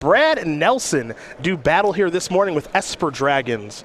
Brad and Nelson do battle here this morning with Esper Dragons.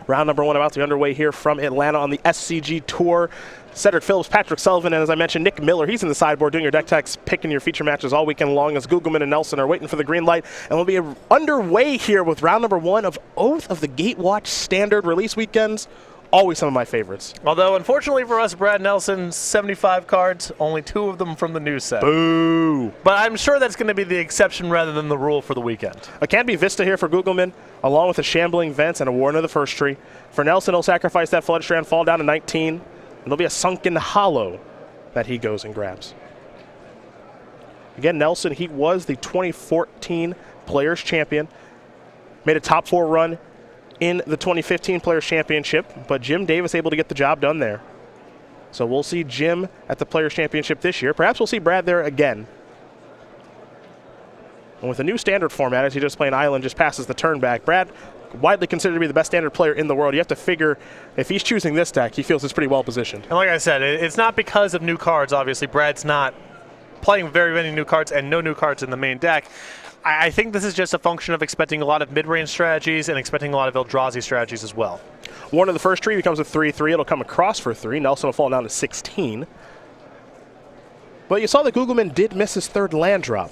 Round number one about to be underway here from Atlanta on the SCG Tour. Cedric Phillips, Patrick Sullivan, and as I mentioned, Nick Miller. He's in the sideboard doing your deck techs, picking your feature matches all weekend long as Gougelmann and Nelson are waiting for the green light. And we'll be underway here with round number one of Oath of the Gatewatch standard release weekends. Always some of my favorites. Although, unfortunately for us, Brad Nelson, 75 cards, only 2 of them from the new set. Boo! But I'm sure that's going to be the exception rather than the rule for the weekend. A Canopy Vista here for Gougelmann, along with a Shambling Vents and a Warden of the First Tree. For Nelson, he'll sacrifice that Flood Strand, fall down to 19, and there'll be a Sunken Hollow that he goes and grabs. Again, Nelson, he was the 2014 Players Champion, made a top 4 run in the 2015 Players Championship, but Jim Davis able to get the job done there. So we'll see Jim at the Players Championship this year. Perhaps we'll see Brad there again. And with a new standard format, as he just playing Island, just passes the turn back. Brad, widely considered to be the best standard player in the world. You have to figure if he's choosing this deck, he feels it's pretty well positioned. And like I said, it's not because of new cards, obviously. Brad's not playing very many new cards and no new cards in the main deck. I think this is just a function of expecting a lot of mid-range strategies and expecting a lot of Eldrazi strategies as well. Warden of the First Tree becomes a 3/3. It'll come across for 3. Nelson will fall down to 16. But you saw that Gougelmann did miss his 3rd land drop.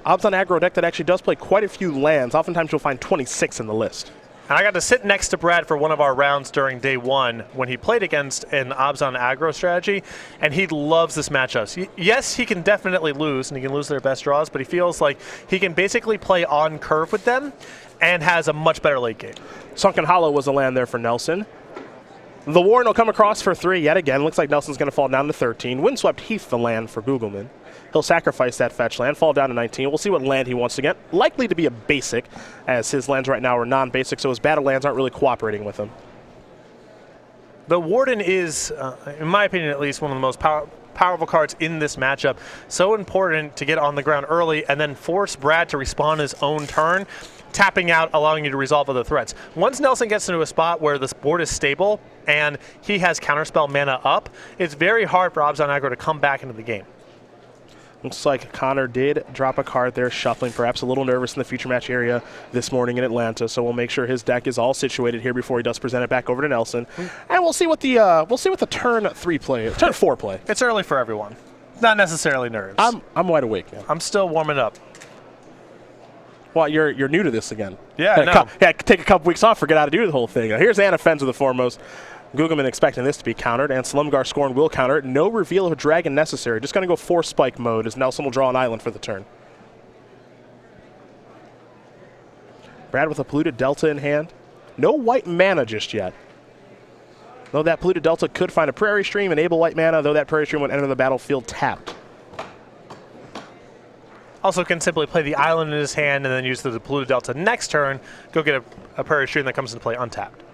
Obzon aggro deck that actually does play quite a few lands. Oftentimes you'll find 26 in the list. And I got to sit next to Brad for one of our rounds during day 1 when he played against an Obzon aggro strategy, and he loves this matchup. Yes, he can definitely lose, and he can lose their best draws, but he feels like he can basically play on curve with them and has a much better late game. Sunken Hollow was a land there for Nelson. The Warden will come across for 3 yet again. Looks like Nelson's going to fall down to 13. Windswept Heath the land for Gougelmann. He'll sacrifice that fetch land, fall down to 19. We'll see what land he wants to get. Likely to be a basic, as his lands right now are non-basic, so his battle lands aren't really cooperating with him. The Warden is, in my opinion at least, one of the most powerful cards in this matchup. So important to get on the ground early and then force Brad to respawn his own turn, tapping out, allowing you to resolve other threats. Once Nelson gets into a spot where this board is stable and he has counterspell mana up, it's very hard for Obzon aggro to come back into the game. Looks like Connor did drop a card there, shuffling, perhaps a little nervous in the feature match area this morning in Atlanta. So we'll make sure his deck is all situated here before he does present it back over to Nelson, and we'll see what the turn 4 play. It's early for everyone, not necessarily nerves. I'm wide awake, man. I'm still warming up. Well, you're new to this again. Yeah, I know. Take a couple weeks off, forget how to do the whole thing. Here's Anna Fenz with the foremost. Gougelmann expecting this to be countered, and Slumgar Scorn will counter it. No reveal of a dragon necessary. Just going to go 4 spike mode as Nelson will draw an island for the turn. Brad with a Polluted Delta in hand. No white mana just yet. Though that Polluted Delta could find a Prairie Stream, enable white mana, though that Prairie Stream would enter the battlefield tapped. Also can simply play the island in his hand and then use the Polluted Delta next turn, go get a Prairie Stream that comes into play untapped.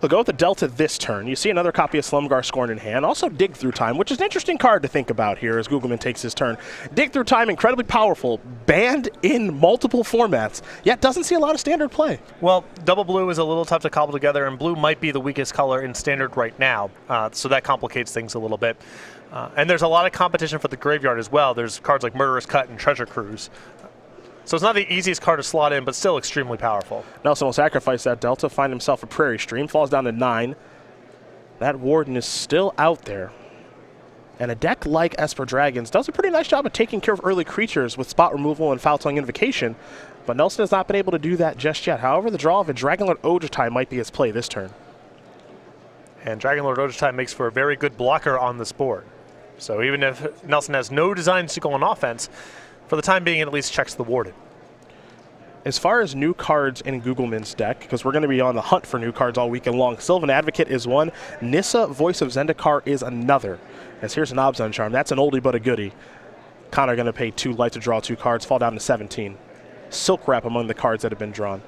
He'll go with the Delta this turn. You see another copy of Slumgar Scorn in hand. Also Dig Through Time, which is an interesting card to think about here as Gougelmann takes his turn. Dig Through Time, incredibly powerful, banned in multiple formats, yet doesn't see a lot of standard play. Well, double blue is a little tough to cobble together, and blue might be the weakest color in standard right now, so that complicates things a little bit. And there's a lot of competition for the graveyard as well. There's cards like Murderous Cut and Treasure Cruise. So it's not the easiest card to slot in, but still extremely powerful. Nelson will sacrifice that Delta, find himself a Prairie Stream, falls down to 9. That Warden is still out there. And a deck like Esper Dragons does a pretty nice job of taking care of early creatures with spot removal and Foul Tongue Invocation, but Nelson has not been able to do that just yet. However, the draw of a Dragonlord Ojutai might be his play this turn. And Dragonlord Ojutai makes for a very good blocker on this board. So even if Nelson has no designs to go on offense, for the time being, it at least checks the Warden. As far as new cards in Gougelmann's deck, because we're going to be on the hunt for new cards all weekend long, Sylvan Advocate is one, Nissa, Voice of Zendikar is another. As here's an Obzon Charm. That's an oldie but a goodie. Connor going to pay 2 light to draw 2 cards, fall down to 17. Silk Wrap among the cards that have been drawn.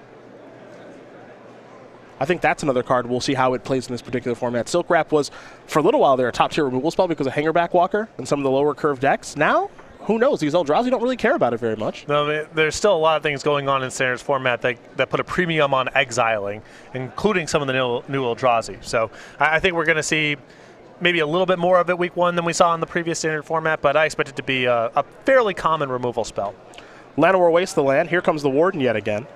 I think that's another card. We'll see how it plays in this particular format. Silk Wrap was, for a little while there, a top-tier removal spell because of Hangerback Walker and some of the lower curve decks. Now, who knows? These Eldrazi don't really care about it very much. No, there's still a lot of things going on in Standards format that put a premium on exiling, including some of the new Eldrazi. So I think we're going to see maybe a little bit more of it week 1 than we saw in the previous standard format, but I expect it to be a fairly common removal spell. Llanowar wastes the land. Here comes the Warden yet again.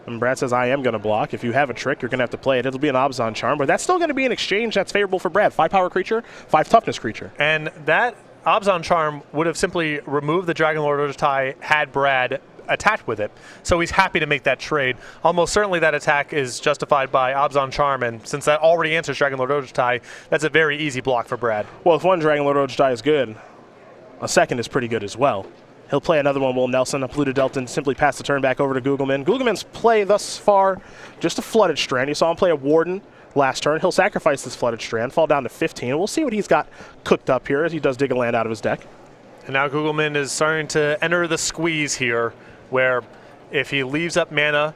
And Brad says, I am going to block. If you have a trick, you're going to have to play it. It'll be an Abzan Charm, but that's still going to be an exchange that's favorable for Brad. 5 power creature, 5 toughness creature. And that Abzan Charm would have simply removed the Dragon Lord Ojutai had Brad attacked with it. So he's happy to make that trade. Almost certainly that attack is justified by Abzan Charm, and since that already answers Dragon Lord Ojutai, that's a very easy block for Brad. Well, if one Dragon Lord Ojutai is good, a second is pretty good as well. He'll play another one, Will Nelson. A Polluted Delta, simply pass the turn back over to Gougelmann. Gougelmann's play thus far, just a Flooded Strand. You saw him play a Warden last turn. He'll sacrifice this Flooded Strand, fall down to 15. We'll see what he's got cooked up here as he does dig a land out of his deck. And now Gougelmann is starting to enter the squeeze here, where if he leaves up mana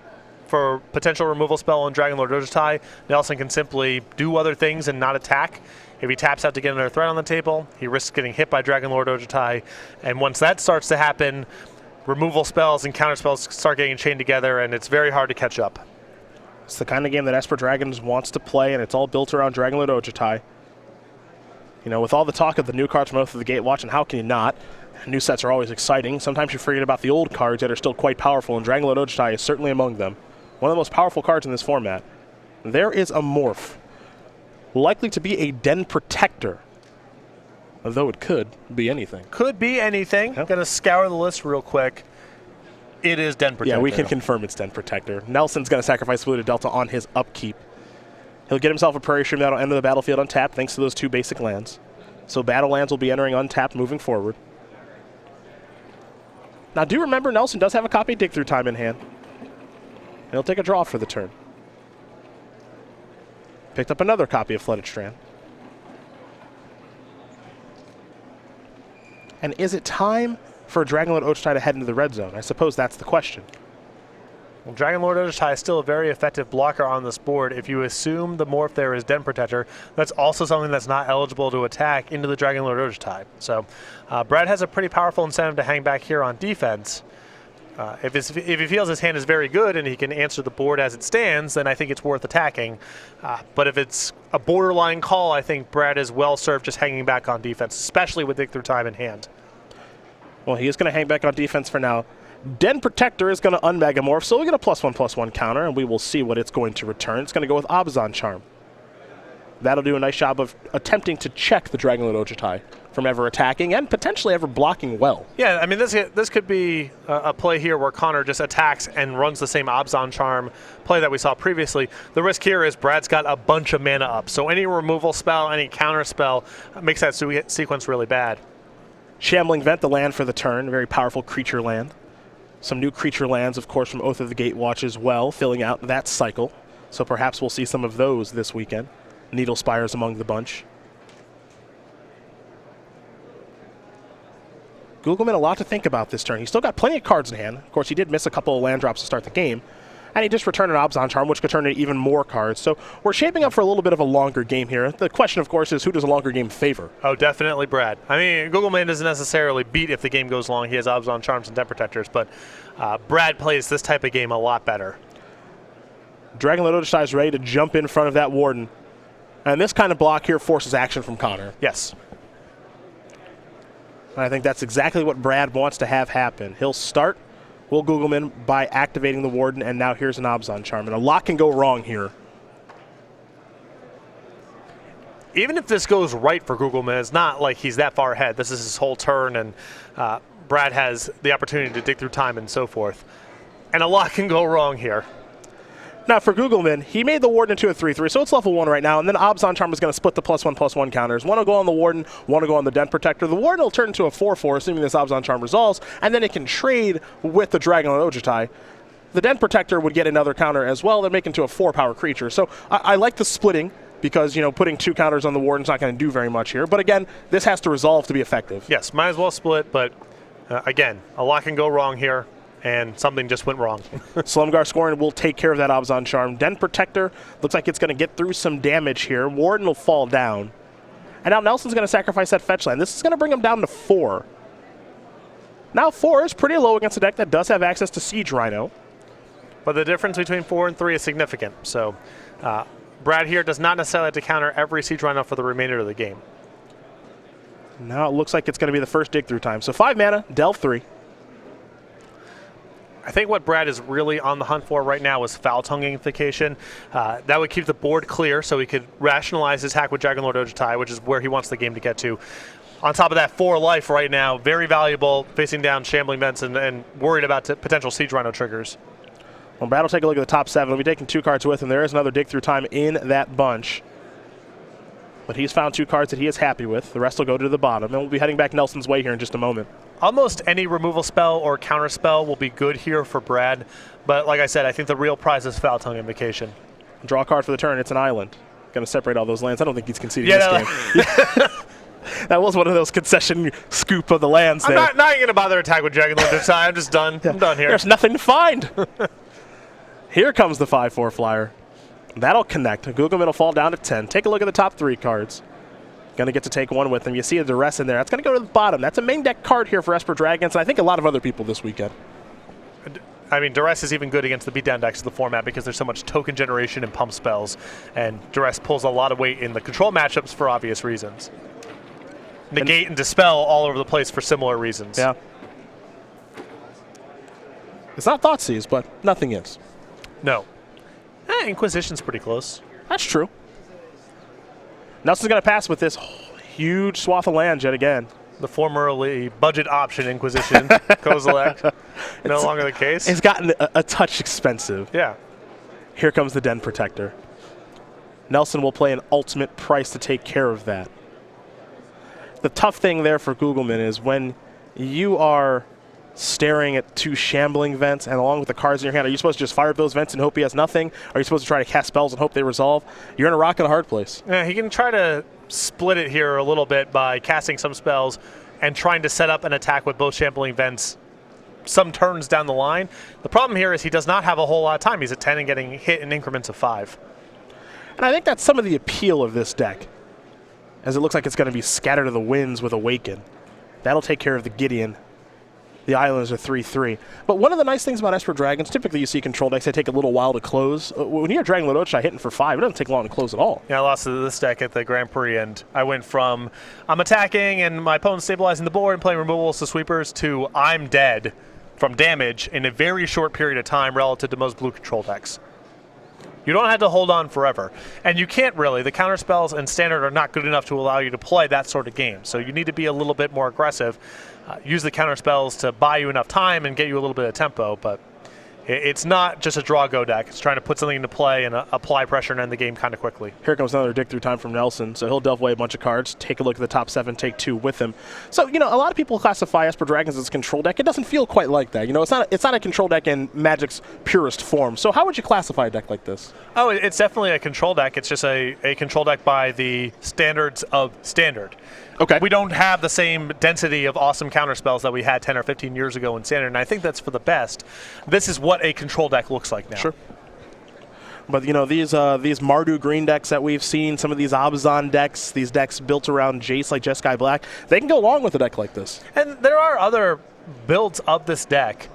for potential removal spell on Dragon Lord Ojutai, Nelson can simply do other things and not attack. If he taps out to get another threat on the table, he risks getting hit by Dragon Lord Ojutai. And once that starts to happen, removal spells and counter spells start getting chained together, and it's very hard to catch up. It's the kind of game that Esper Dragons wants to play, and it's all built around Dragon Lord Ojutai. You know, with all the talk of the new cards from Oath of the Gatewatch, and how can you not? New sets are always exciting. Sometimes you forget about the old cards that are still quite powerful, and Dragon Lord Ojutai is certainly among them. One of the most powerful cards in this format. There is a morph. Likely to be a Den Protector. Although it could be anything. Could be anything. I'm going to scour the list real quick. It is Den Protector. Yeah, we can confirm it's Den Protector. Nelson's going to sacrifice Polluted Delta on his upkeep. He'll get himself a Prairie Stream that'll enter the battlefield untapped thanks to those 2 basic lands. So battle lands will be entering untapped moving forward. Now do remember Nelson does have a copy of Dig Through Time in hand. He'll take a draw for the turn. Picked up another copy of Flooded Strand. And is it time for Dragon Lord Ojutai to head into the red zone? I suppose that's the question. Well, Dragon Lord Ojutai is still a very effective blocker on this board. If you assume the morph there is Den Protector, that's also something that's not eligible to attack into the Dragon Lord Ojutai. So Brad has a pretty powerful incentive to hang back here on defense. If he feels his hand is very good and he can answer the board as it stands, then I think it's worth attacking. But if it's a borderline call, I think Brad is well served just hanging back on defense, especially with Dig Through Time in hand. Well, he is going to hang back on defense for now. Den Protector is going to unmegamorph, so we get a +1/+1 counter, and we will see what it's going to return. It's going to go with Abzan Charm. That'll do a nice job of attempting to check the Dragon Lord Ojutai from ever attacking and potentially ever blocking well. Yeah, I mean, this could be a play here where Connor just attacks and runs the same Abzan Charm play that we saw previously. The risk here is Brad's got a bunch of mana up, so any removal spell, any counter spell makes that sequence really bad. Shambling Vent, the land for the turn, very powerful creature land. Some new creature lands, of course, from Oath of the Gatewatch as well, filling out that cycle. So perhaps we'll see some of those this weekend. Needle Spires among the bunch. Gougelmann, a lot to think about this turn. He's still got plenty of cards in hand. Of course, he did miss a couple of land drops to start the game. And he just returned an Abzan Charm, which could turn into even more cards. So we're shaping up for a little bit of a longer game here. The question, of course, is who does a longer game favor? Oh, definitely Brad. I mean, Gougelmann doesn't necessarily beat if the game goes long. He has Abzan Charms and Den Protectors, but Brad plays this type of game a lot better. Dragon Lord Ojutai is ready to jump in front of that Warden. And this kind of block here forces action from Connor. Yes. And I think that's exactly what Brad wants to have happen. He'll start Will Gougelmann by activating the Warden, and now here's an Abzan Charm. And a lot can go wrong here. Even if this goes right for Gougelmann, it's not like he's that far ahead. This is his whole turn, and Brad has the opportunity to dig through time and so forth. And a lot can go wrong here. Now for Gougelmann, he made the Warden into a 3/3, so it's level 1 right now, and then Abzan Charm is going to split the +1/+1 counters. One will go on the Warden, one will go on the Den Protector. The Warden will turn into a 4/4, assuming this Abzan Charm resolves, and then it can trade with the Dragon Lord Ojutai. The Den Protector would get another counter as well, then make it into a 4-power creature. So I like the splitting, because, you know, putting 2 counters on the Warden's not going to do very much here. But again, this has to resolve to be effective. Yes, might as well split, but again, a lot can go wrong here. And something just went wrong. Slumgar Scoring will take care of that Abzan Charm. Den Protector looks like it's going to get through some damage here. Warden will fall down. And now Nelson's going to sacrifice that fetch land. This is going to bring him down to 4. Now 4 is pretty low against a deck that does have access to Siege Rhino. But the difference between 4 and 3 is significant. So Brad here does not necessarily have to counter every Siege Rhino for the remainder of the game. Now it looks like it's going to be the first dig through time. So 5 mana, delve 3. I think what Brad is really on the hunt for right now is foul tongueification. That would keep the board clear so he could rationalize his hack with Dragonlord Ojutai, which is where he wants the game to get to. On top of that, 4 life right now, very valuable, facing down Shambling Vents and worried about potential Siege Rhino triggers. Well, Brad will take a look at the top 7. We'll be taking 2 cards with him. There is another dig through time in that bunch. But he's found 2 cards that he is happy with. The rest will go to the bottom. And we'll be heading back Nelson's way here in just a moment. Almost any removal spell or counter spell will be good here for Brad. But like I said, I think the real prize is foul tongue invocation. Draw a card for the turn. It's an island. Going to separate all those lands. I don't think he's conceding this game. That was one of those concession scoop of the lands there. I'm not even going to bother attack with Dragonlord Ojutai. I'm just done. I'm done here. There's nothing to find. Here comes the 5/4 flyer. That'll connect. Gougelmann will fall down to 10. Take a look at the top 3 cards. Going to get to take 1 with him. You see a duress in there. That's going to go to the bottom. That's a main deck card here for Esper Dragons, and I think a lot of other people this weekend. I mean, duress is even good against the beatdown decks of the format because there's so much token generation and pump spells, and duress pulls a lot of weight in the control matchups for obvious reasons. Negate and dispel all over the place for similar reasons. Yeah. It's not Thoughtseize, but nothing is. No. Inquisition's pretty close. That's true. Nelson's going to pass with this huge swath of land yet again. The formerly budget option Inquisition, Kozilek, no longer the case. It's gotten a touch expensive. Yeah. Here comes the Den Protector. Nelson will play an ultimate price to take care of that. The tough thing there for Gougelmann is when you are staring at 2 Shambling Vents and along with the cards in your hand, are you supposed to just fire those vents and hope he has nothing? Are you supposed to try to cast spells and hope they resolve? You're in a rock and a hard place. Yeah, he can try to split it here a little bit by casting some spells and trying to set up an attack with both Shambling Vents some turns down the line. The problem here is he does not have a whole lot of time. He's at 10 and getting hit in increments of 5. And I think that's some of the appeal of this deck, as it looks like it's going to be Scatter to the Winds with Awaken. That'll take care of the Gideon. The islands are 3/3. But one of the nice things about Esper Dragons, typically you see control decks, they take a little while to close. When you hear Dragonlord Ojutai hitting for 5, it doesn't take long to close at all. Yeah, I lost to this deck at the Grand Prix, and I went from I'm attacking and my opponent's stabilizing the board and playing removals to sweepers to I'm dead from damage in a very short period of time relative to most blue control decks. You don't have to hold on forever. And you can't really. The counter spells and standard are not good enough to allow you to play that sort of game. So you need to be a little bit more aggressive. Use the counter spells to buy you enough time and get you a little bit of tempo. But it's not just a draw-go deck. It's trying to put something into play and apply pressure and end the game kind of quickly. Here comes another dig through time from Nelson. So he'll delve away a bunch of cards, take a look at the top 7, take 2 with him. So, you know, a lot of people classify Esper Dragons as a control deck. It doesn't feel quite like that. You know, it's not a control deck in Magic's purest form. So how would you classify a deck like this? Oh, it's definitely a control deck. It's just a control deck by the standards of Standard. Okay. We don't have the same density of awesome counter spells that we had 10 or 15 years ago in Standard, and I think that's for the best. This is what a control deck looks like now. Sure. But, you know, these Mardu green decks that we've seen, some of these Abzan decks, these decks built around Jace like Jeskai Black, they can go along with a deck like this. And there are other builds of this deck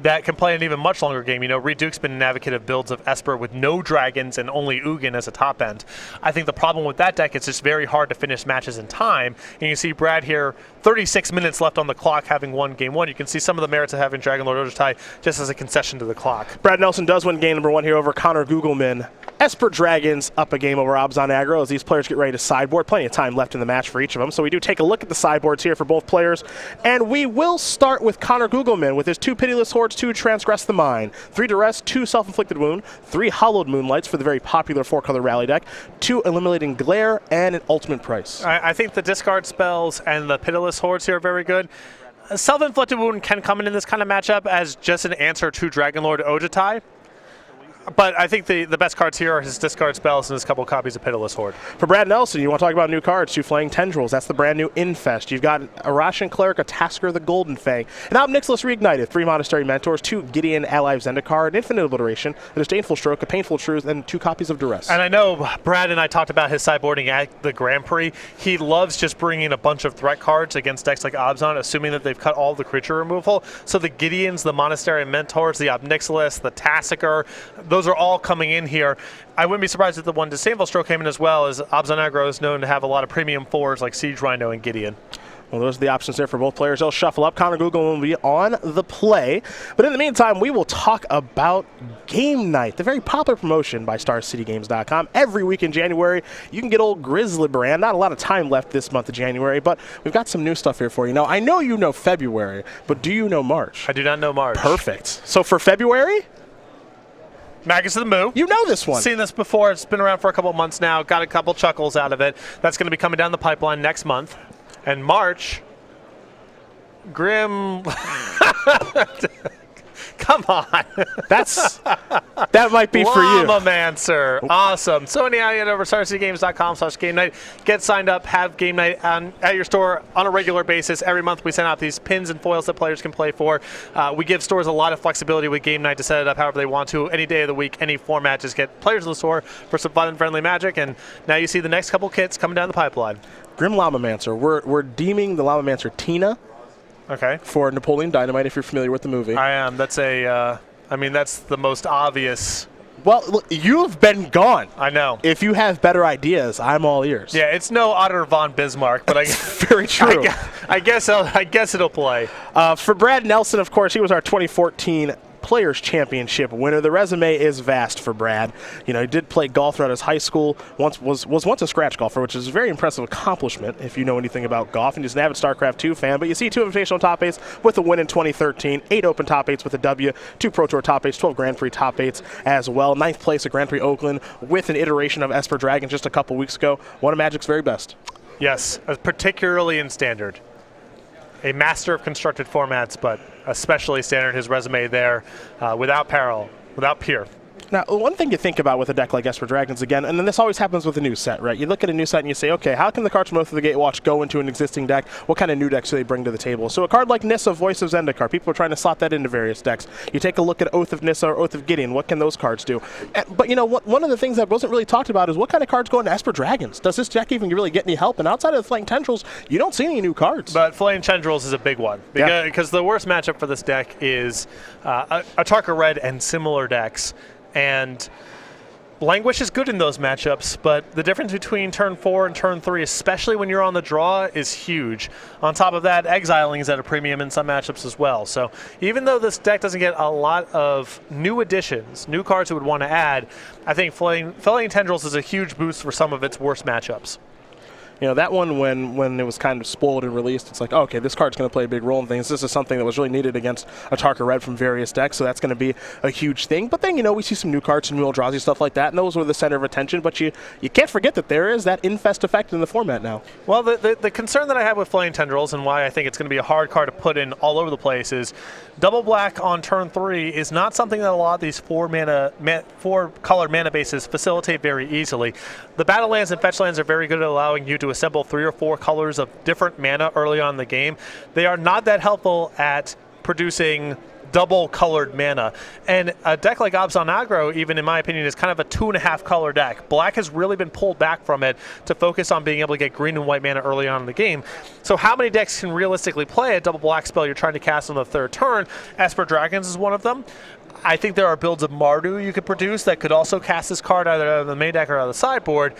that can play an even much longer game. You know, Reed Duke's been an advocate of builds of Esper with no dragons and only Ugin as a top end. I think the problem with that deck is it's very hard to finish matches in time. And you see Brad here, 36 minutes left on the clock, having won game 1. You can see some of the merits of having Dragonlord Ojutai just as a concession to the clock. Brad Nelson does win game number 1 here over Connor Gougelmann. Esper Dragons up a game over Abzan aggro as these players get ready to sideboard. Plenty of time left in the match for each of them. So we do take a look at the sideboards here for both players. And we will start with Connor Gougelmann with his 2 Pitiless Hordes, 2 Transgress the Mind, 3 Duress, 2 Self-Inflicted Wound, 3 Hollowed Moonlights for the very popular 4-color rally deck, 2 Eliminating Glare, and an Ultimate Price. I think the discard spells and the Pitiless Hordes here are very good. Self-Inflicted Wound can come in this kind of matchup as just an answer to Dragonlord Ojutai. But I think the best cards here are his discard spells and his couple copies of Pitiless Horde. For Brad Nelson, you want to talk about new cards, 2 Flaying Tendrils. That's the brand new Infest. You've got a Russian Cleric, a Tasker the Golden Fang, an Obnixilis Reignited, 3 Monastery Mentors, 2 Gideon Ally of Zendikar, an Infinite Obliteration, a Disdainful Stroke, a Painful Truth, and 2 copies of Duress. And I know Brad and I talked about his sideboarding at the Grand Prix. He loves just bringing a bunch of threat cards against decks like Abzan, assuming that they've cut all the creature removal. So the Gideons, the Monastery Mentors, the Obnixilis, the Tasker, those are all coming in here. I wouldn't be surprised if the one Disdainful Stroke came in as well, as Abzan Aggro is known to have a lot of premium 4s like Siege Rhino and Gideon. Well, those are the options there for both players. They'll shuffle up. Connor Gougelmann will be on the play. But in the meantime, we will talk about Game Night, the very popular promotion by StarCityGames.com. Every week in January, you can get old Grizzly Brand. Not a lot of time left this month of January, but we've got some new stuff here for you. Now, I know you know February, but do you know March? I do not know March. Perfect. So for February, Magus of the Moo. you know this one. Seen this before. It's been around for a couple of months now. Got a couple chuckles out of it. That's going to be coming down the pipeline next month. And March, Grim. Come on. That might be for you. Llamamancer. Awesome. So anyhow, you head over to StarCityGames.com/game night. Get signed up. Have game night at your store on a regular basis. Every month we send out these pins and foils that players can play for. We give stores a lot of flexibility with game night to set it up however they want to. Any day of the week, any format. Just get players in the store for some fun and friendly magic. And now you see the next couple kits coming down the pipeline. Grim Llamamancer. We're deeming the Llamamancer Tina. Okay. For Napoleon Dynamite, if you're familiar with the movie. I am. That's that's the most obvious. Well, look, you've been gone. I know. If you have better ideas, I'm all ears. Yeah, it's no Otto von Bismarck, but very true. I guess it'll play. For Brad Nelson, of course, he was our 2014 Players Championship winner. The resume is vast for Brad. You know, he did play golf throughout his high school. Was once a scratch golfer, which is a very impressive accomplishment if you know anything about golf. And he's an avid StarCraft 2 fan. But you see 2 invitational top 8s with a win in 2013, 8 Open top 8s with a W, 2 Pro Tour top 8s, 12 Grand Prix top 8s as well. 9th place at Grand Prix Oakland with an iteration of Esper Dragon just a couple weeks ago. One of Magic's very best. Yes, particularly in Standard. A master of constructed formats, but especially Standard. His resume there, without parallel, without peer. Now, one thing you think about with a deck like Esper Dragons, again, and then this always happens with a new set, right? You look at a new set and you say, okay, how can the cards from Oath of the Gatewatch go into an existing deck? What kind of new decks do they bring to the table? So a card like Nissa, Voice of Zendikar, people are trying to slot that into various decks. You take a look at Oath of Nissa or Oath of Gideon, what can those cards do? But, you know, one of the things that wasn't really talked about is what kind of cards go into Esper Dragons? Does this deck even really get any help? And outside of the Flaying Tendrils, you don't see any new cards. But Flaying Tendrils is a big one. Because the worst matchup for this deck is Atarka Red and similar decks. And Languish is good in those matchups, but the difference between turn 4 and turn 3, especially when you're on the draw, is huge. On top of that, Exiling is at a premium in some matchups as well. So even though this deck doesn't get a lot of new additions, new cards it would want to add, I think Flaying Tendrils is a huge boost for some of its worst matchups. You know, that one, when it was kind of spoiled and released, it's like, oh, okay, this card's going to play a big role in things. This is something that was really needed against Atarka Red from various decks, so that's going to be a huge thing. But then, you know, we see some new cards, some new Eldrazi, stuff like that, and those were the center of attention. But you can't forget that there is that infest effect in the format now. Well, the concern that I have with Flaying Tendrils and why I think it's going to be a hard card to put in all over the place is double black on turn 3 is not something that a lot of these 4-color mana bases facilitate very easily. The battle lands and fetch lands are very good at allowing you to assemble 3 or 4 colors of different mana early on in the game. They are not that helpful at producing double colored mana. And a deck like Abzan Aggro, even in my opinion, is kind of a 2.5 color deck. Black has really been pulled back from it to focus on being able to get green and white mana early on in the game. So how many decks can realistically play a double black spell you're trying to cast on the 3rd turn? Esper Dragons is one of them. I think there are builds of Mardu you could produce that could also cast this card either out of the main deck or out of the sideboard.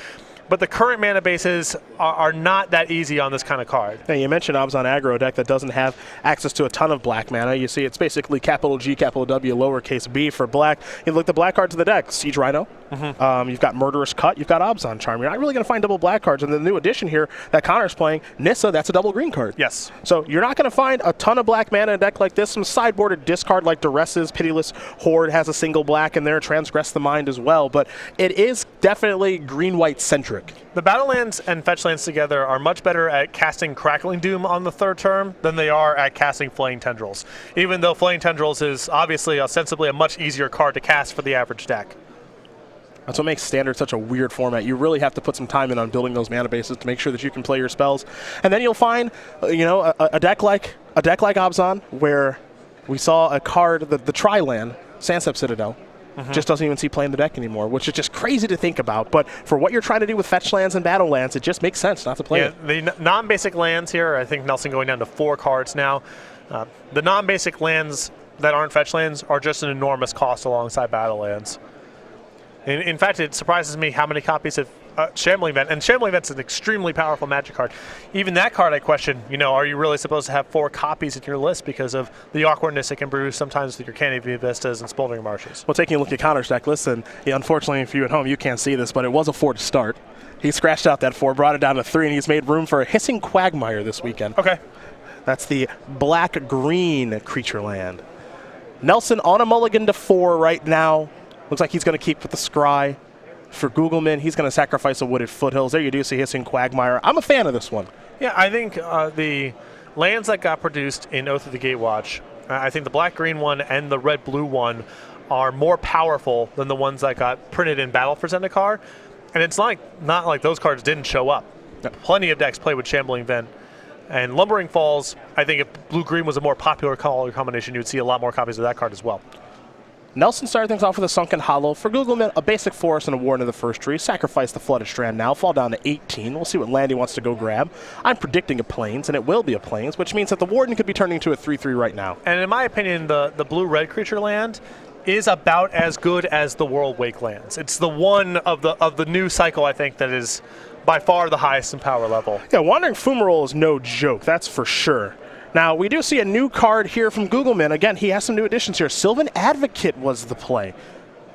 But the current mana bases are not that easy on this kind of card. Now, you mentioned Abzan Aggro, a deck that doesn't have access to a ton of black mana. You see it's basically capital G, capital W, lowercase b for black. You look at the black cards of the deck, Siege Rhino. You've got Murderous Cut. You've got Abzan Charm. You're not really going to find double black cards. And the new addition here that Connor's playing, Nissa, that's a double green card. Yes. So you're not going to find a ton of black mana in a deck like this. Some sideboarded discard like Duresses, Pitiless Horde has a single black in there, Transgress the Mind as well. But it is definitely green-white centric. The Battlelands and Fetchlands together are much better at casting Crackling Doom on the 3rd turn than they are at casting Flaying Tendrils, even though Flaying Tendrils is obviously ostensibly a much easier card to cast for the average deck. That's what makes Standard such a weird format. You really have to put some time in on building those mana bases to make sure that you can play your spells. And then you'll find, a deck like Abzan, where we saw a card, the Tri-Land, Sandsep Citadel, just doesn't even see play in the deck anymore, which is just crazy to think about. But for what you're trying to do with fetch lands and battle lands, it just makes sense not to play it. The non-basic lands here, I think Nelson going down to 4 cards now. The non-basic lands that aren't fetch lands are just an enormous cost alongside battle lands. In fact, it surprises me how many copies of Shambling Vent, and Shambling Vent's an extremely powerful Magic card. Even that card, I question, are you really supposed to have 4 copies in your list because of the awkwardness it can brew sometimes with your Candy Vistas and Smoldering Marshes? Well, taking a look at Connor's deck, listen, unfortunately for you at home, you can't see this, but it was a 4 to start. He scratched out that 4, brought it down to 3, and he's made room for a Hissing Quagmire this weekend. Okay. That's the black-green creature land. Nelson on a mulligan to 4 right now. Looks like he's going to keep with the Scry. For Gougelmann, he's going to sacrifice a Wooded Foothills. There you do see Hissing Quagmire. I'm a fan of this one. Yeah, I think the lands that got produced in Oath of the Gatewatch, I think the black-green one and the red-blue one are more powerful than the ones that got printed in Battle for Zendikar. And it's not like those cards didn't show up. No. Plenty of decks play with Shambling Vent. And Lumbering Falls, I think if blue-green was a more popular color combination, you would see a lot more copies of that card as well. Nelson started things off with a Sunken Hollow. For Gougelmann, a basic forest and a Warden of the First Tree. Sacrifice the Flooded Strand now. Fall down to 18. We'll see what land he wants to go grab. I'm predicting a Plains, and it will be a Plains, which means that the Warden could be turning into a 3/3 right now. And in my opinion, the blue-red creature land is about as good as the World Wake lands. It's the one of the new cycle, I think, that is by far the highest in power level. Yeah, Wandering Fumarole is no joke, that's for sure. Now, we do see a new card here from Gougelmann. Again, he has some new additions here. Sylvan Advocate was the play.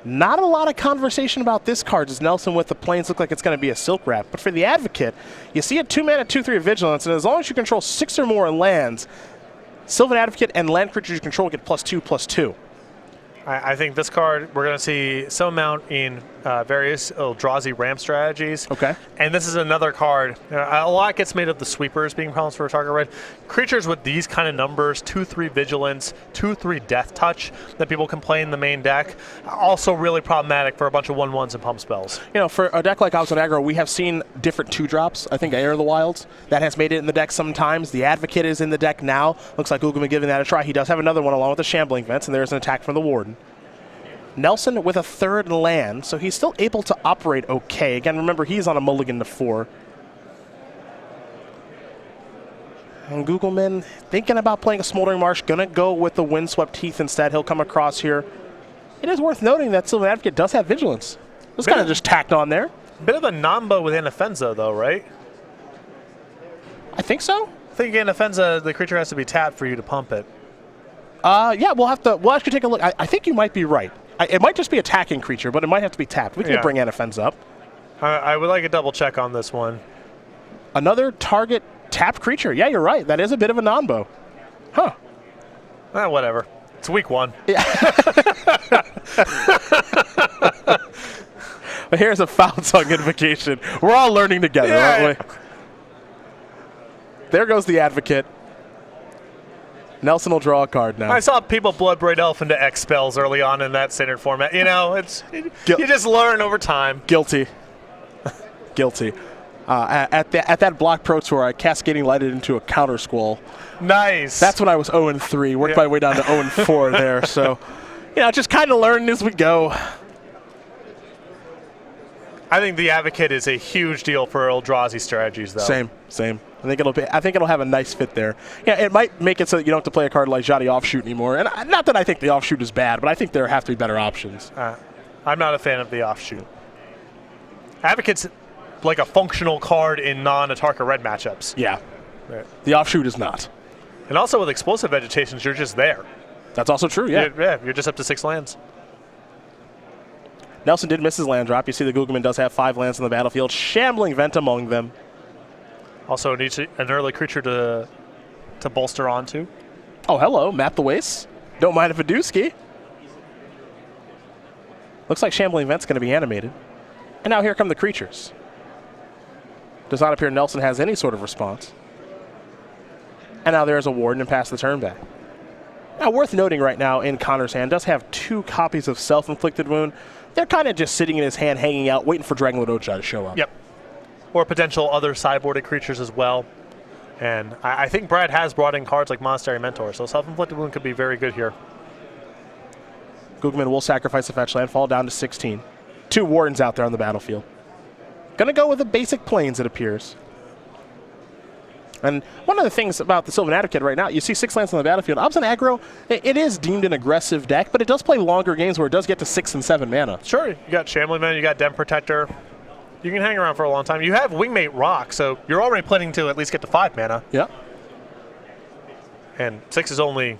Not a lot of conversation about this card as Nelson with the Plains look like it's going to be a Silk Wrap. But for the Advocate, you see a 2-mana 2/3 Vigilance, and as long as you control 6 or more lands, Sylvan Advocate and land creatures you control get +2/+2. I think this card, we're going to see some amount in various Eldrazi ramp strategies. Okay. And this is another card. A lot gets made of the sweepers being problems for a target red. Creatures with these kind of numbers, 2/3 Vigilance, 2/3 Death Touch, that people can play in the main deck, also really problematic for a bunch of 1/1s and pump spells. For a deck like Outside Aggro, we have seen different 2-drops. I think Air of the Wilds, that has made it in the deck sometimes. The Advocate is in the deck now. Looks like Gougelmann giving that a try. He does have another one along with the Shambling Vents, and there's an attack from the Warden. Nelson with a 3rd land, so he's still able to operate okay. Again, remember, he's on a mulligan to 4. And Gougelmann thinking about playing a Smoldering Marsh, going to go with the Windswept Heath instead. He'll come across here. It is worth noting that Sylvan Advocate does have Vigilance. It was kind of just tacked on there. Bit of a Namba with Anafenza, though, right? I think so. I think Anafenza, the creature has to be tapped for you to pump it. Yeah, we'll actually take a look. I think you might be right. It might just be attacking creature, but it might have to be tapped. We can bring Anafenza up. I would like a double check on this one. Another target tapped creature. Yeah, you're right. That is a bit of a non-bow. Huh. Whatever. It's week 1. Yeah. Here's a Foul Song Invocation. We're all learning together, aren't we? There goes the Advocate. Nelson will draw a card now. I saw people Bloodbraid Elf into X spells early on in that standard format. You just learn over time. Guilty. Guilty. At that Block Pro Tour, I Cascading Lighted into a Counter Squall. Nice. That's when I was 0-3. Worked my way down to 0-4 there. So, just kind of learning as we go. I think the Advocate is a huge deal for Eldrazi strategies, though. Same. I think it'll have a nice fit there. Yeah, it might make it so that you don't have to play a card like Jotty Offshoot anymore. And not that I think the Offshoot is bad, but I think there have to be better options. I'm not a fan of the Offshoot. Advocate's like a functional card in non-Atarka red matchups. Yeah. Right. The Offshoot is not. And also with Explosive Vegetations, you're just there. That's also true, yeah. You're just up to 6 lands. Nelson did miss his land drop. You see the Gougelmann does have 5 lands on the battlefield. Shambling Vent among them. Also needs an early creature to bolster onto. Oh, hello, Matt the Waste. Don't mind if a Dusky. Looks like Shambling Vent's going to be animated. And now here come the creatures. Does not appear Nelson has any sort of response. And now there's a Warden and pass the turn back. Now, worth noting right now in Connor's hand, does have 2 copies of Self-Inflicted Wound. They're kind of just sitting in his hand, hanging out, waiting for Dragonlord Ocha to show up. Yep. Or potential other sideboarded creatures as well. And I think Brad has brought in cards like Monastery Mentor, so Self-Inflicted Wound could be very good here. Gougelmann will sacrifice a fetch land, fall down to 16. 2 Wardens out there on the battlefield. Gonna go with the basic Plains, it appears. And one of the things about the Sylvan Advocate right now, you see 6 lands on the battlefield. Abzan Aggro, it is deemed an aggressive deck, but it does play longer games where it does get to 6 and 7 mana. Sure, you got Shambling Man, you got Den Protector. You can hang around for a long time. You have Wingmate Rock, so you're already planning to at least get to 5 mana. Yeah. And 6 is only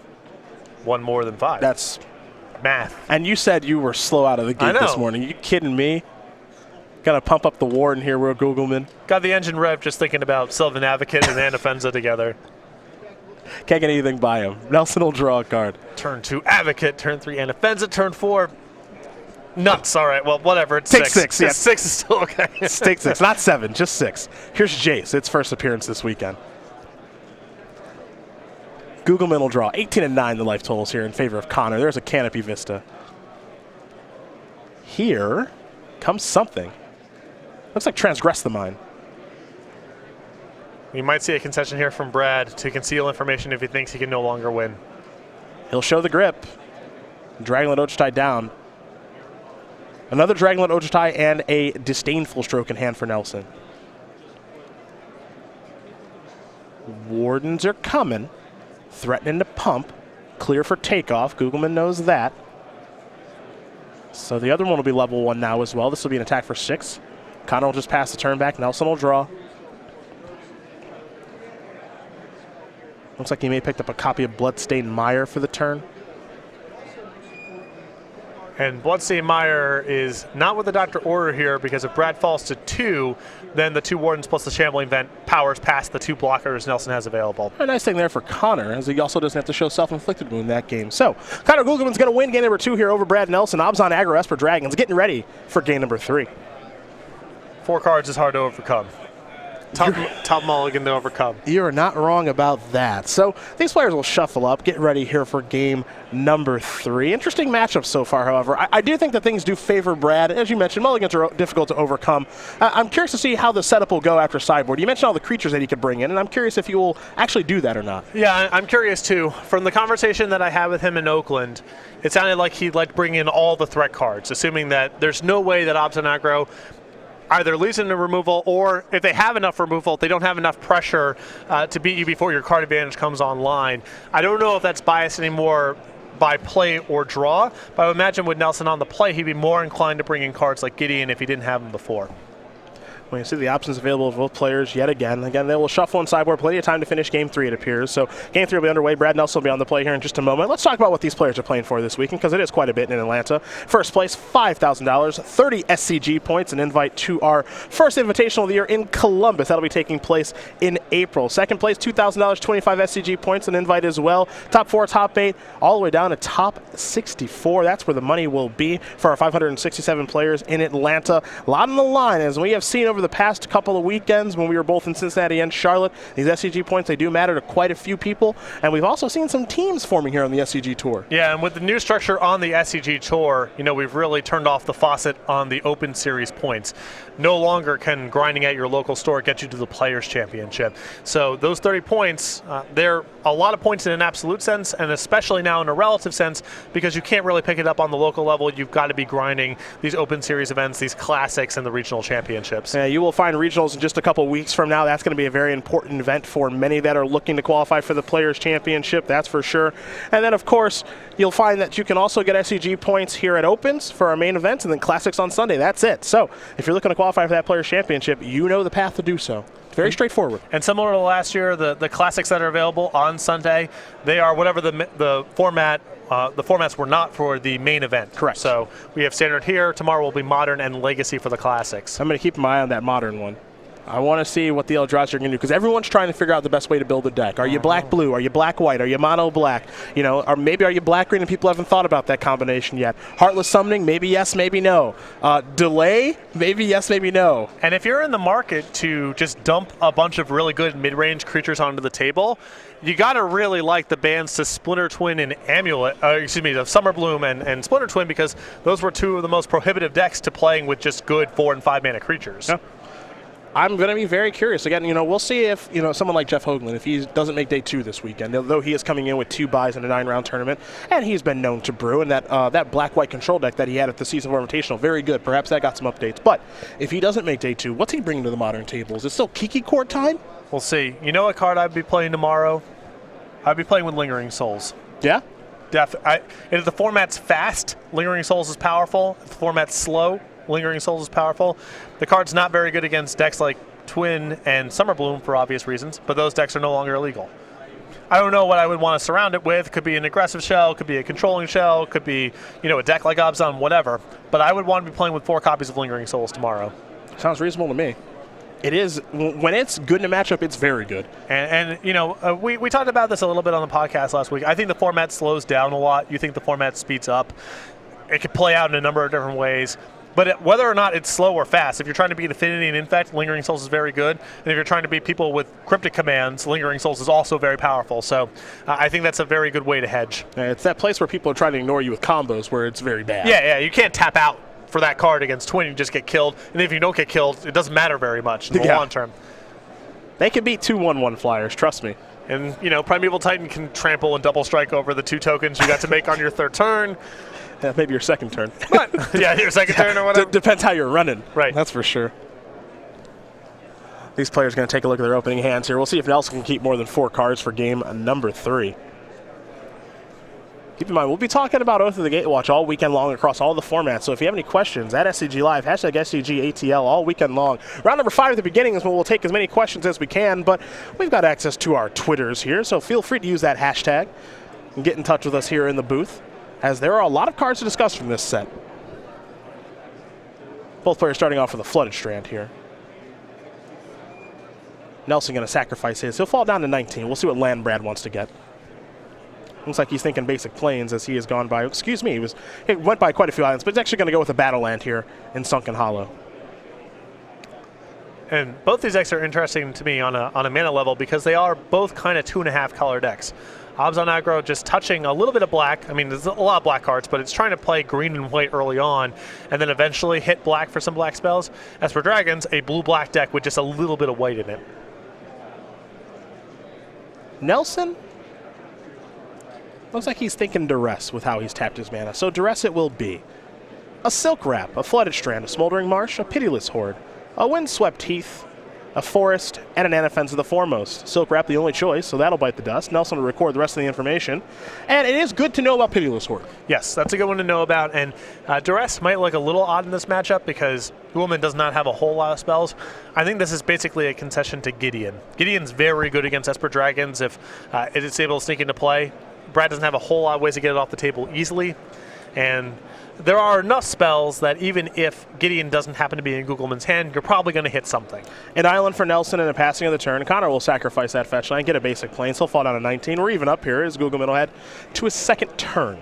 one more than 5. That's math. And you said you were slow out of the gate this morning. You kidding me? Got to pump up the Warden here, real Gougelmann. Got the engine rev just thinking about Sylvan Advocate and Anafenza together. Can't get anything by him. Nelson will draw a card. Turn 2 Advocate, turn 3 Anafenza, turn 4 nuts. All right, well, whatever. It's Take 6. 6, yeah. 6 is still okay. Take 6, not 7, just 6. Here's Jace, its first appearance this weekend. Gougelmann will draw 18 and 9 the life totals here in favor of Connor. There's a Canopy Vista. Here comes something. Looks like Transgress the Mind. You might see a concession here from Brad to conceal information if he thinks he can no longer win. He'll show the grip. Dragonlord Ojutai down. Another Dragonlord Ojutai and a Disdainful Stroke in hand for Nelson. Wardens are coming. Threatening to pump. Clear for takeoff. Gougelmann knows that. So the other one will be level 1 now as well. This will be an attack for 6. Connor will just pass the turn back. Nelson will draw. Looks like he may have picked up a copy of Bloodstained Mire for the turn. And Bloodstained Mire is not with the Doctor Order here because if Brad falls to 2, then the 2 Wardens plus the Shambling Vent powers past the 2 blockers Nelson has available. A nice thing there for Connor, as he also doesn't have to show Self-Inflicted Wound that game. So, Connor Gougelmann's going to win game number 2 here over Brad Nelson. Abzan Aggro Esper Dragons getting ready for game number 3. 4 cards is hard to overcome. Top mulligan to overcome. You are not wrong about that. So these players will shuffle up, get ready here for game number 3. Interesting matchup so far, however. I do think that things do favor Brad. As you mentioned, mulligans are difficult to overcome. I'm curious to see how the setup will go after sideboard. You mentioned all the creatures that he could bring in, and I'm curious if he will actually do that or not. Yeah, I'm curious too. From the conversation that I had with him in Oakland, it sounded like he'd like bring in all the threat cards, assuming that there's no way that Abzan Aggro either leads into removal, or if they have enough removal, they don't have enough pressure to beat you before your card advantage comes online. I don't know if that's biased anymore by play or draw, but I would imagine with Nelson on the play, he'd be more inclined to bring in cards like Gideon if he didn't have them before. When you see the options available for both players yet again. Again, they will shuffle on sideboard. Plenty of time to finish game 3, it appears. So game 3 will be underway. Brad Nelson will be on the play here in just a moment. Let's talk about what these players are playing for this weekend, because it is quite a bit in Atlanta. First place, $5,000, 30 SCG points, an invite to our first invitational of the year in Columbus. That'll be taking place in April. Second place, $2,000, 25 SCG points, an invite as well. Top 4, top 8, all the way down to top 64. That's where the money will be for our 567 players in Atlanta. A lot on the line, as we have seen over the past couple of weekends when we were both in Cincinnati and Charlotte. These SCG points, they do matter to quite a few people, and we've also seen some teams forming here on the SCG Tour. Yeah, and with the new structure on the SCG Tour, you know, we've really turned off the faucet on the Open Series points. No longer can grinding at your local store get you to the Players' Championship. So those 30 points, they're a lot of points in an absolute sense, and especially now in a relative sense, because you can't really pick it up on the local level. You've got to be grinding these Open Series events, these classics, and the regional championships. Yeah, you will find regionals in just a couple weeks from now. That's going to be a very important event for many that are looking to qualify for the Players' Championship, that's for sure. And then, of course, you'll find that you can also get SCG points here at Opens for our main events, and then Classics on Sunday. That's it. So if you're looking to qualify for that Players' Championship, you know the path to do so. Very straightforward. And similar to last year, the classics that are available on Sunday, they are whatever the format. The formats were not for the main event. Correct. So we have standard here. Tomorrow will be modern and legacy for the classics. I'm going to keep my eye on that modern one. I want to see what the Eldrazi are going to do, because everyone's trying to figure out the best way to build a deck. Are you black-blue? Are you black-white? Are you mono-black? You know, or maybe are you black-green and people haven't thought about that combination yet? Heartless Summoning, maybe yes, maybe no. Delay, maybe yes, maybe no. And if you're in the market to just dump a bunch of really good mid-range creatures onto the table, you got to really like the bans to Splinter Twin and Amulet, the Summer Bloom and Splinter Twin, because those were 2 of the most prohibitive decks to playing with just good 4 and 5 mana creatures. Yeah. I'm going to be very curious. Again, you know, we'll see if, you know, someone like Jeff Hoagland, if he doesn't make day 2 this weekend, though he is coming in with 2 buys in a 9-round tournament, and he's been known to brew, and that black-white control deck that he had at the Season 4 Invitational, very good. Perhaps that got some updates. But if he doesn't make day 2, what's he bringing to the modern table? Is it still Kiki Court time? We'll see. You know what card I'd be playing tomorrow? I'd be playing with Lingering Souls. Yeah? If the format's fast, Lingering Souls is powerful. If the format's slow, Lingering Souls is powerful. The card's not very good against decks like Twin and Summer Bloom for obvious reasons, but those decks are no longer illegal. I don't know what I would want to surround it with. Could be an aggressive shell, could be a controlling shell, could be, a deck like Gougelmann, whatever. But I would want to be playing with 4 copies of Lingering Souls tomorrow. Sounds reasonable to me. It is, when it's good in a matchup, it's very good. And we talked about this a little bit on the podcast last week. I think the format slows down a lot. You think the format speeds up. It could play out in a number of different ways. But whether or not it's slow or fast, if you're trying to beat Affinity and Infect, Lingering Souls is very good. And if you're trying to beat people with cryptic commands, Lingering Souls is also very powerful. So I think that's a very good way to hedge. It's that place where people are trying to ignore you with combos where it's very bad. Yeah, you can't tap out for that card against Twin. You just get killed. And if you don't get killed, it doesn't matter very much in the long term. They can beat 2 1/1 flyers, trust me. And, Primeval Titan can trample and double strike over the 2 tokens you got to make on your 3rd turn. Yeah, maybe your 2nd turn. Yeah, your 2nd turn or whatever. Depends how you're running. Right. That's for sure. These players are going to take a look at their opening hands here. We'll see if Nelson can keep more than 4 cards for game number 3. Keep in mind, we'll be talking about Oath of the Gatewatch all weekend long across all the formats. So if you have any questions, at SCG Live, hashtag SCGATL all weekend long. Round number 5 at the beginning is when we'll take as many questions as we can, but we've got access to our Twitters here, so feel free to use that hashtag and get in touch with us here in the booth, as there are a lot of cards to discuss from this set. Both players starting off with a Flooded Strand here. Nelson going to sacrifice his. He'll fall down to 19. We'll see what land Brad wants to get. Looks like he's thinking Basic Plains as he has gone by. Excuse me, he went by quite a few islands, but he's actually going to go with a Battle Land here in Sunken Hollow. And both these decks are interesting to me on a mana level because they are both kind of 2.5 color decks. Abzan Aggro just touching a little bit of black. I mean, there's a lot of black cards, but it's trying to play green and white early on and then eventually hit black for some black spells. As for Dragons, a blue-black deck with just a little bit of white in it. Nelson looks like he's thinking Duress with how he's tapped his mana. So Duress it will be. A Silk Wrap, a Flooded Strand, a Smoldering Marsh, a Pitiless Horde, a Windswept Heath, a Forest, and an Anafenza the Foremost. Silk Wrap the only choice, so that'll bite the dust. Nelson will record the rest of the information. And it is good to know about Pitiless Horde. Yes, that's a good one to know about. And Duress might look a little odd in this matchup because Gougelmann does not have a whole lot of spells. I think this is basically a concession to Gideon. Gideon's very good against Esper Dragons if it is able to sneak into play. Brad doesn't have a whole lot of ways to get it off the table easily. And there are enough spells that even if Gideon doesn't happen to be in Gougelmann's hand, you're probably going to hit something. An island for Nelson and a passing of the turn. Connor will sacrifice that fetch line, get a Basic Plains. He'll fall down to 19. We're even up here as Gougelmann will head to his 2nd turn.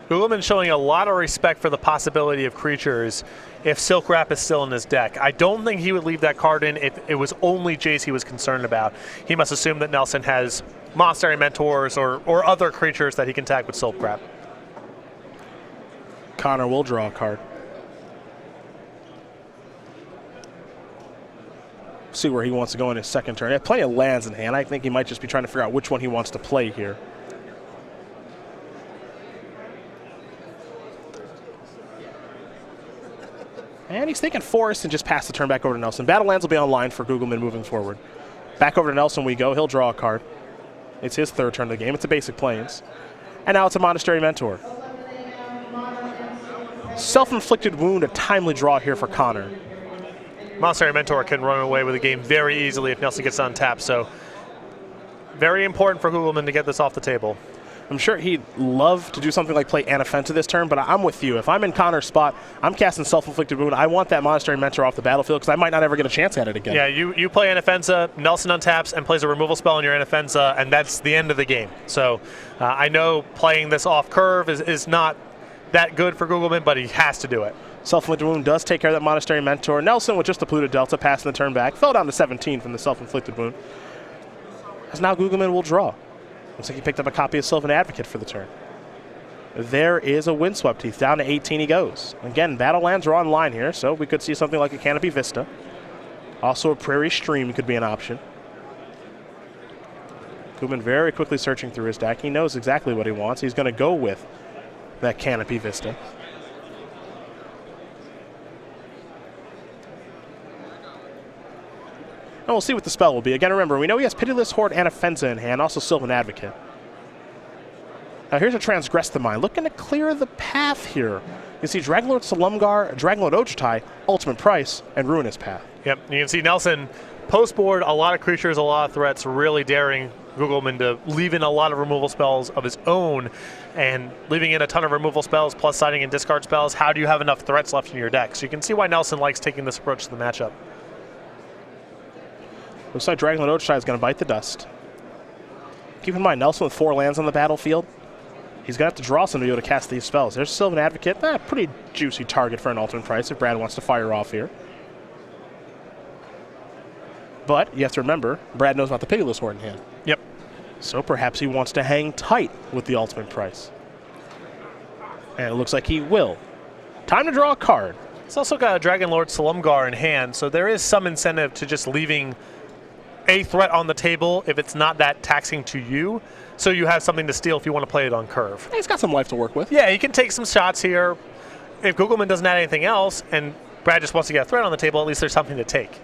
Gougelmann showing a lot of respect for the possibility of creatures if Silk Wrap is still in his deck. I don't think he would leave that card in if it was only Jace he was concerned about. He must assume that Nelson has Monastery Mentors or other creatures that he can tag with Silk Wrap. Connor will draw a card. See where he wants to go in his 2nd turn. He has plenty of lands in hand. I think he might just be trying to figure out which one he wants to play here. And he's thinking Forest and just pass the turn back over to Nelson. Battle Lands will be online for Gougelmann moving forward. Back over to Nelson we go. He'll draw a card. It's his 3rd turn of the game. It's a Basic Plains. And now it's a Monastery Mentor. Self-inflicted wound, a timely draw here for Connor. Monastery Mentor can run away with the game very easily if Nelson gets untapped, so very important for Gougelmann to get this off the table. I'm sure he'd love to do something like play Anafenza this turn, but I'm with you. If I'm in Connor's spot, I'm casting Self-Inflicted Wound. I want that Monastery Mentor off the battlefield because I might not ever get a chance at it again. Yeah, you play Anafenza, Nelson untaps and plays a removal spell on your Anafenza, and that's the end of the game. So I know playing this off curve is not that good for Gougelmann, but he has to do it. Self-Inflicted Wound does take care of that Monastery Mentor. Nelson with just the Polluted Delta passing the turn back. Fell down to 17 from the Self-Inflicted Wound. As now Gougelmann will draw. Looks like he picked up a copy of Sylvan Advocate for the turn. There is a Windswept Heath. Down to 18 he goes. Again, Battle Lands are online here, so we could see something like a Canopy Vista. Also a Prairie Stream could be an option. Gougelmann very quickly searching through his deck. He knows exactly what he wants. He's going to go with that Canopy Vista. And we'll see what the spell will be. Again, remember, we know he has Pitiless Horde and Offensa in hand, also Sylvan Advocate. Now here's a Transgress the Mind, looking to clear the path here. You can see Dragonlord Salumgar, Dragonlord Ojutai, Ultimate Price, and Ruinous Path. Yep, you can see Nelson post-board, a lot of creatures, a lot of threats, really daring Gougelmann to leave in a lot of removal spells of his own, and leaving in a ton of removal spells plus siding and discard spells. How do you have enough threats left in your deck? So you can see why Nelson likes taking this approach to the matchup. Looks like Dragonlord Ojutai is going to bite the dust. Keep in mind, Nelson with 4 lands on the battlefield, he's going to have to draw some to be able to cast these spells. There's Sylvan Advocate, pretty juicy target for an Ultimate Price if Brad wants to fire off here. But you have to remember, Brad knows about the Pitiless Horde in hand. Yep. So perhaps he wants to hang tight with the Ultimate Price. And it looks like he will. Time to draw a card. He's also got a Dragonlord Salumgar in hand, so there is some incentive to just leaving a threat on the table if it's not that taxing to you, so you have something to steal if you want to play it on curve. He's got some life to work with. Yeah, he can take some shots here. If Gougelmann doesn't add anything else and Brad just wants to get a threat on the table, at least there's something to take.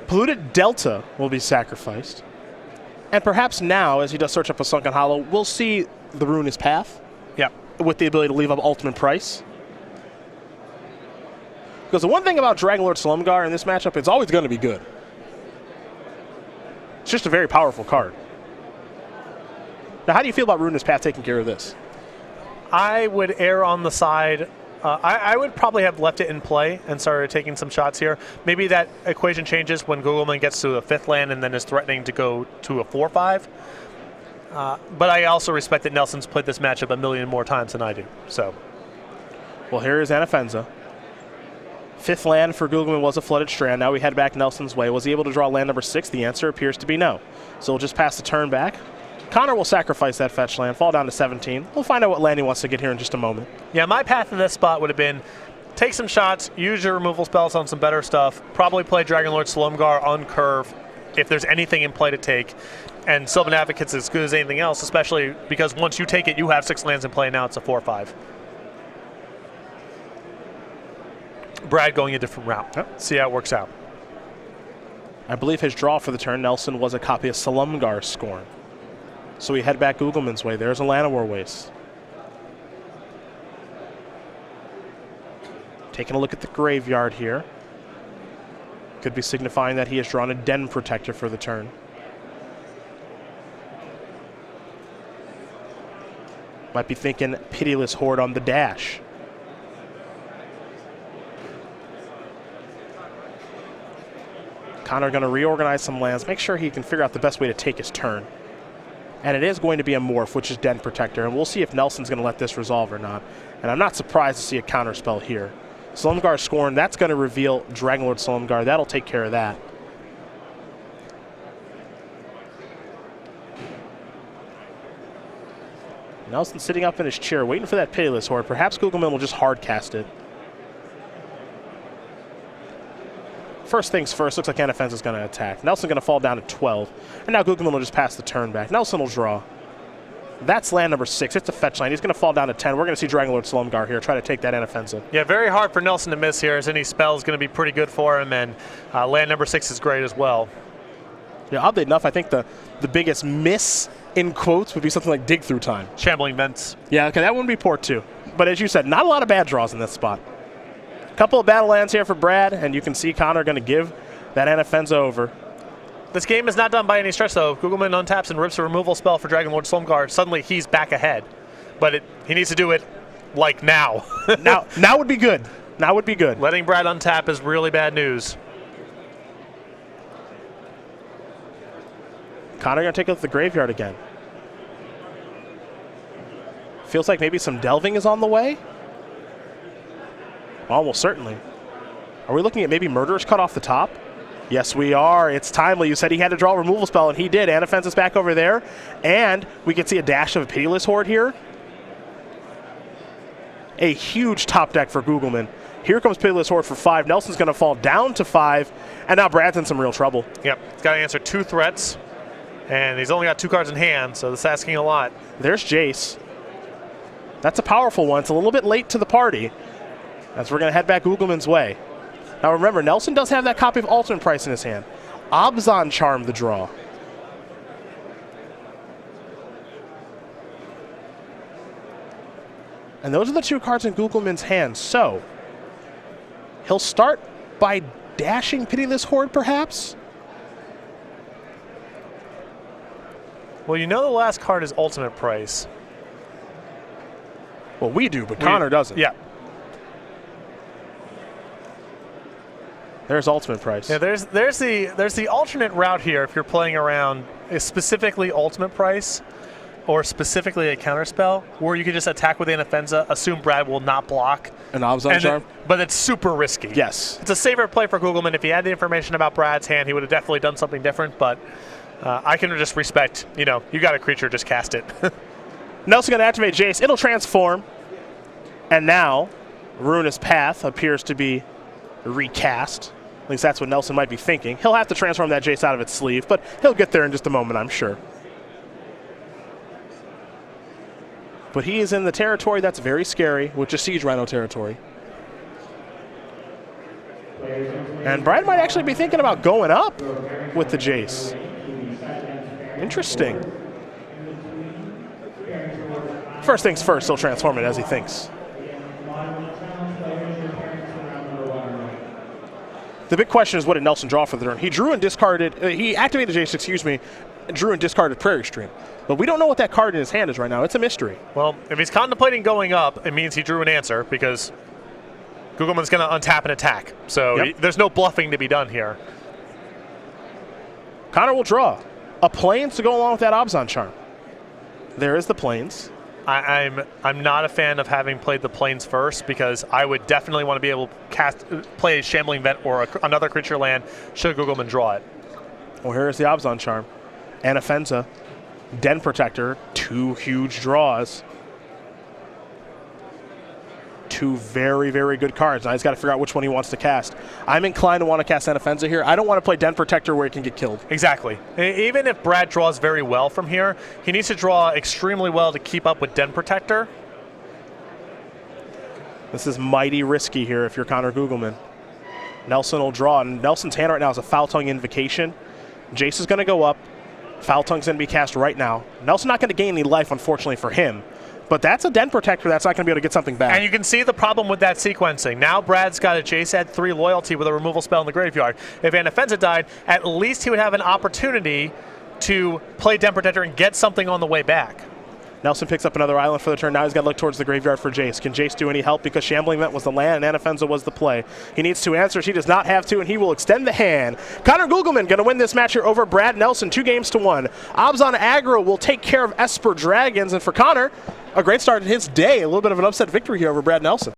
Polluted Delta will be sacrificed. And perhaps now, as he does search up a Sunken Hollow, we'll see the Ruinous Path. Yep. With the ability to leave up Ultimate Price. Because the one thing about Dragonlord Salumgar in this matchup, it's always going to be good. It's just a very powerful card. Now, how do you feel about Ruinous Path taking care of this? I would err on the side. I would probably have left it in play and started taking some shots here. Maybe that equation changes when Gougelmann gets to a 5th land and then is threatening to go to a 4/5. But I also respect that Nelson's played this matchup a million more times than I do. So, well, here is Anafenza. 5th land for Gougelmann was a Flooded Strand. Now we head back Nelson's way. Was he able to draw land number 6? The answer appears to be no. So we'll just pass the turn back. Connor will sacrifice that fetch land, fall down to 17. We'll find out what land he wants to get here in just a moment. Yeah, my path in this spot would have been take some shots, use your removal spells on some better stuff, probably play Dragonlord Salumgar on curve if there's anything in play to take. And Sylvan Advocate's as good as anything else, especially because once you take it, you have 6 lands in play. Now it's a 4/5. Brad going a different route. Yep. See how it works out. I believe his draw for the turn, Nelson, was a copy of Salumgar Scorn. So we head back Gougelmann's way. There's a Llanowar Waste. Taking a look at the graveyard here. Could be signifying that he has drawn a Den Protector for the turn. Might be thinking Pitiless Horde on the dash. Connor going to reorganize some lands, make sure he can figure out the best way to take his turn. And it is going to be a morph, which is Den Protector, and we'll see if Nelson's going to let this resolve or not. And I'm not surprised to see a counter spell here. Salumgar Scorn, that's going to reveal Dragonlord Salumgar. That'll take care of that. Nelson sitting up in his chair, waiting for that Pitiless Horde. Perhaps Gougelmann will just hard cast it. First things first, looks like Anafenza is going to attack. Nelson going to fall down to 12. And now Gougelmann will just pass the turn back. Nelson will draw. That's land number 6. It's a fetch land. He's going to fall down to 10. We're going to see Dragonlord Salumgar here try to take that Anafenza. Yeah, very hard for Nelson to miss here, as any spell is going to be pretty good for him, and land number 6 is great as well. Yeah, oddly enough, I think the biggest miss, in quotes, would be something like Dig Through Time. Shambling Vents. Yeah, okay, that wouldn't be poor too. But as you said, not a lot of bad draws in this spot. Couple of battle lands here for Brad, and you can see Connor going to give that Anafenza over. This game is not done by any stretch, though. Gougelmann untaps and rips a removal spell for Dragonlord Salumgar. Suddenly, he's back ahead. But he needs to do it, like, now. now would be good. Now would be good. Letting Brad untap is really bad news. Connor going to take a look at the graveyard again. Feels like maybe some delving is on the way. Almost certainly. Are we looking at maybe Murderous Cut off the top? Yes, we are. It's timely. You said he had to draw a removal spell, and he did. Anafenza's back over there. And we can see a dash of a Pitiless Horde here. A huge top deck for Gougelmann. Here comes Pitiless Horde for 5. Nelson's going to fall down to 5. And now Brad's in some real trouble. Yep. He's got to answer 2 threats. And he's only got 2 cards in hand, so that's asking a lot. There's Jace. That's a powerful one. It's a little bit late to the party, as we're going to head back Gougelmann's way. Now remember, Nelson does have that copy of Ultimate Price in his hand. Obzon Charm the draw. And those are the two cards in Gougelmann's hand. So he'll start by dashing Pitiless Horde, perhaps? Well, you know the last card is Ultimate Price. Well, we do, but Connor doesn't. Yeah. There's Ultimate Price. Yeah, there's the alternate route here if you're playing around specifically Ultimate Price or specifically a counterspell, where you can just attack with Anafenza, assume Brad will not block. An Obzon Charm? But it's super risky. Yes. It's a safer play for Gougelmann. If he had the information about Brad's hand, he would have definitely done something different, but I can just respect, you got a creature, just cast it. Nelson going to activate Jace. It'll transform. And now, Ruinous Path appears to be recast. At least that's what Nelson might be thinking. He'll have to transform that Jace out of its sleeve, but he'll get there in just a moment, I'm sure. But he is in the territory that's very scary, which is Siege Rhino territory. And Brad might actually be thinking about going up with the Jace. Interesting. First things first, he'll transform it as he thinks. The big question is, what did Nelson draw for the turn? He drew and discarded, he activated Jace, excuse me, drew and discarded Prairie Stream. But we don't know what that card in his hand is right now. It's a mystery. Well, if he's contemplating going up, it means he drew an answer because Gougelmann's going to untap and attack. So there's no bluffing to be done here. Connor will draw a Plains to go along with that Obzon Charm. There is the Plains. I'm not a fan of having played the Plains first because I would definitely want to be able to play a Shambling Vent or another creature land should Gougelmann draw it. Well, here's the Obzon Charm. Anafenza, Den Protector, two huge draws. Two very, very good cards. Now he's got to figure out which one he wants to cast. I'm inclined to want to cast Anafenza here. I don't want to play Den Protector where he can get killed. Exactly. Even if Brad draws very well from here, he needs to draw extremely well to keep up with Den Protector. This is mighty risky here if you're Connor Gougelmann. Nelson will draw, and Nelson's hand right now is a Foul Tongue Invocation. Jace is going to go up. Foul Tongue's going to be cast right now. Nelson not going to gain any life, unfortunately, for him. But that's a Den Protector that's not going to be able to get something back. And you can see the problem with that sequencing. Now Brad's got a Jace at 3 loyalty with a removal spell in the graveyard. If Anafenza died, at least he would have an opportunity to play Den Protector and get something on the way back. Nelson picks up another island for the turn. Now he's got to look towards the graveyard for Jace. Can Jace do any help? Because Shambling Vent was the land and Anafenza was the play. He needs 2 answers. He does not have to, and he will extend the hand. Connor Gougelmann going to win this match here over Brad Nelson, 2-1. Obzon Aggro will take care of Esper Dragons, and for Connor, a great start in his day. A little bit of an upset victory here over Brad Nelson.